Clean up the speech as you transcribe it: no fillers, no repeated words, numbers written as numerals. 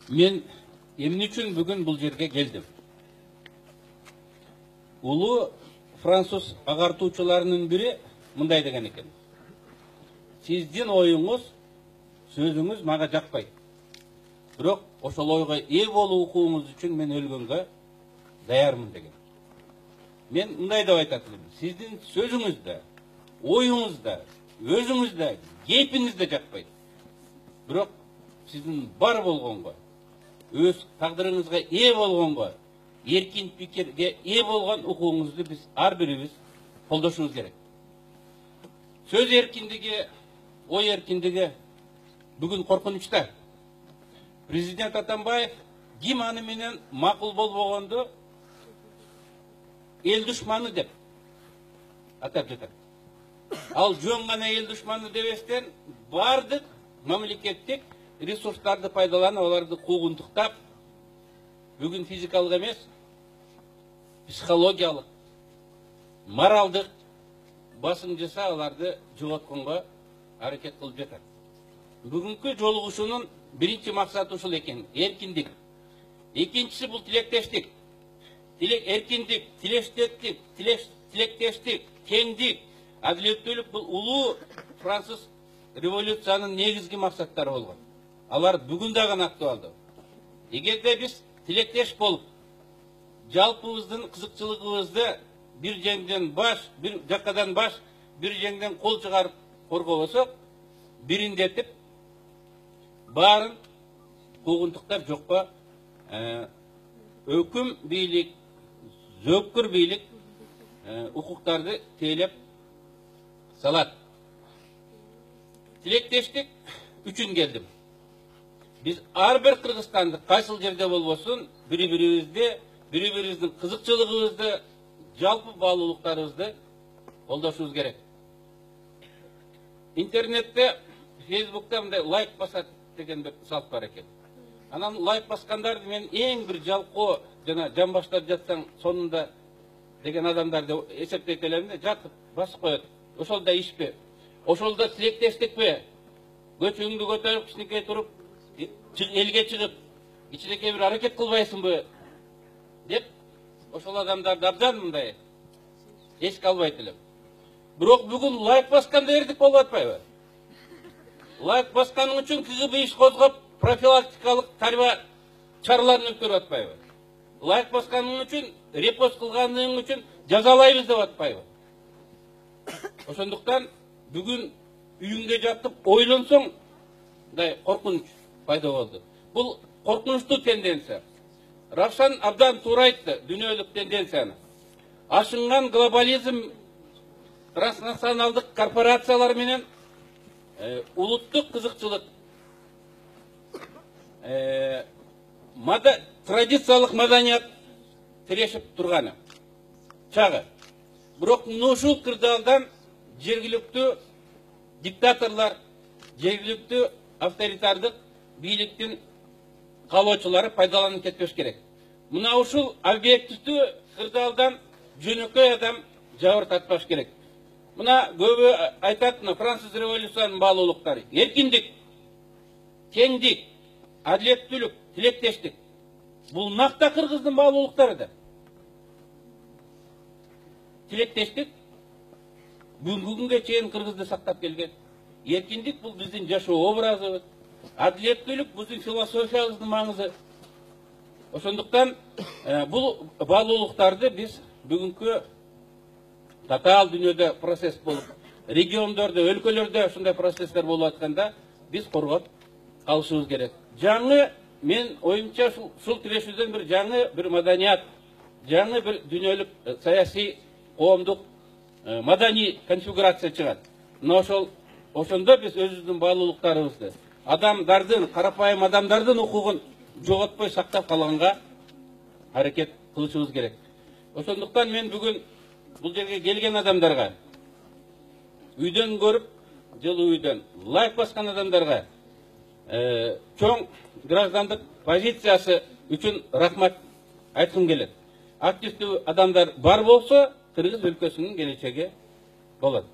Мен эмне үчүн бүгүн бул жерге келдим? Улуу француз агартуучуларынын бири мындай деген экен. Сиздин оюңуз, сөзүңүз мага жакпайт. Бирок ошол ойго ээ болуу укугуңуз үчүн мен өлгөнгө даярмын деген. Мен мындай деп айтат элем. Сиздин сөзүңүз да, оюңуз да, өзүңүз да, кейпиңиз да жакпайт. Бирок сиздин бар болгонго, өз тагдырыңызга ээ болгонго, эркин пикирге ээ болгон укугуңузду биз ар бирибиз колдошубуз керек. Сөз эркиндиги, ой эркиндиги бүгүн коркунучта. Президент Атамбаев ким аны менен макул болбогонду эл душманы деп атап жатат. Ал жөн гана эл душманы дебестен бардык мамлекеттик ресурстарды пайдаланып, аларды куугунтуктап, бүгүн физикалык эмес, психологиялык, моралдык басым жасап, аларды жоготконго аракет кылып жатат. Бүгүнкү жолугушуунун биринчи максаты ушул экен, эркиндик. Экинчиси бул тилектештик. Эркиндик, тилектештик, теңдик, адилеттүүлүк бул улуу француз революциянын негизги максаттары болгон. Алар бүгүн дагы актуалдуу. Эгерде биз тилектеш болуп, жалпыбыздын кызыкчылыгыбызды бир жеңден баш, бир жакадан баш, бир жеңден кол чыгарып коргобосок, бириндетип, баарын куугунтуктап жокко өкүм бийлик, зөккүр бийлик укуктарды тейлеп салат. Тилектештик үчүн келдим. Биз ар бир кыргызстандык кайсыл жерде болбосун, бири-бирибиздин кызыкчылыгыбызды, жалпы баалуулуктарыбызды колдошубуз керек. Интернетте, Фейсбукта мындай лайк басат деген бир салт бар экен. Анан лайк баскандарды мен эң бир жалкоо жана жан баштап жатсаң сонунда деген адамдарды эсептейт элем да, жатып басып коет. Ошол да ишпи? Ошол да тилектештикпи? Көчүңдү көтөрүп, кичинекей туруп, элге чыгып, кичинекей бир аракет кылбайсыңбы деп, ошол адамдарды абдан мындай эске албайт элем. Бирок бүгүн лайк басканда эрдик болуп атпайбы? Лайк басканың үчүн КГБ иш козгоп, профилактикалык тарбия чараларын өткөрүп атпайбы? Лайк басканың үчүн, репост кылганың үчүн жазалайбыз деп атпайбы? Ошондуктан бүгүн үйүңдө жатып ойлонсоң, мындай коркунуч пайда болду. Бул коркунучтуу тенденция. Равшан абдан туура айтты дүйнөлүк тенденцияны. Ашынган глобализм, транснационалдык корпорациялар менен улуттук кызыкчылык, традициялык маданият тирешип турганы чагы. Бирок ушул кырдаалдан жергиликтүү диктаторлор, жергиликтүү авторитардык бийликтин каалоочулары пайдаланып кетпеш керек. Мына ушул объективдүү кырдаалдан жөнөкөй адам жабыр тартпаш керек. Мына көбү айтат, француз революциянын баалуулуктары. Эркиндик, теңдик, адилеттүүлүк, тилектештик. Бул накта кыргыздын баалуулуктары да. Тилектештик бүгүнкү күнгө чейин кыргызды сактап келген. Эркиндик бул биздин жашоо образыбыз. Адилеттүүлүк биздин философиябыздын маңызы. Ошондуктан бул баалуулуктарды биз бүгүнкү татаал дүйнөдө процесс болуп, региондордо, өлкөлөрдө ушундай процесстер болуп атканда биз коргоп калышыбыз керек. Жаңы, мен оюмча ушул тирешүүдөн бир жаңы бир маданият, жаңы бир дүйнөлүк саясий, коомдук, маданий конфигурация чыгат. Мына ошондо биз өзүбүздүн баалуулуктарыбызды, адамдардын, карапайым адамдардын укугун жоготпой сактап калганга аракет кылышыбыз керек. Ошондуктан мен бүгүн бул жерге келген адамдарга, үйдөн көрүп, жылуу үйдөн лайк баскан адамдарга чоң граждандык позициясы үчүн рахмат айткым келет. Активдүү адамдар бар болсо, кыргыз өлкөсүнүн келечеги болот.